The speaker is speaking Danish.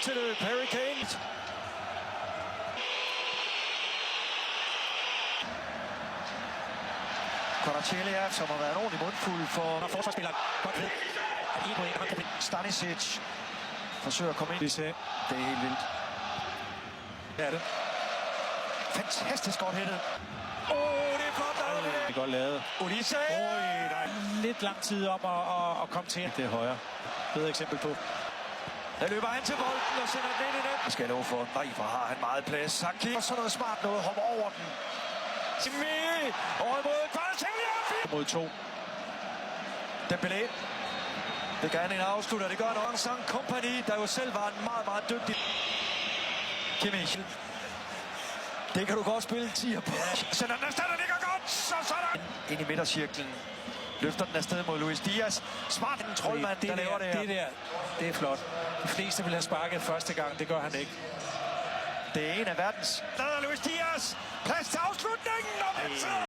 til det. Harry Kane. Kvaratskhelia, som har været en ordentlig mundfuld for forsvarsspilleren. Godt ved. Stanisic. Forsøger at komme ind. Det er helt vildt. Det er det. Fantastisk godt hættet. Det er flot lavet. Det er godt lavet. Olise! Der er lidt lang tid om at komme til. Det er højre. Bedre eksempel på. Der løber han til bolden og sender den ind i net. Jeg skal love for, nej, hvor har han meget plads. Saki. Og så noget smart noget, hopper over den. Timmy! Over imod Kvaratskhelia! Mod 2. Dembélé. Det gør han en afslutter. Det gør en Angsang Kompany, der jo selv var en meget, meget dygtig. Kimmich. Det kan du godt spille 10'er på. Sender den afsted, det går godt! Så sådan! Ind i midtercirklen. Løfter den afsted mod Luis Diaz. Smart en troldmand, der laver det her. Det er flot. De fleste vil have sparket første gang. Det gør han ikke. Det er en af verdens. Der er Luis Diaz. Plads til afslutningen.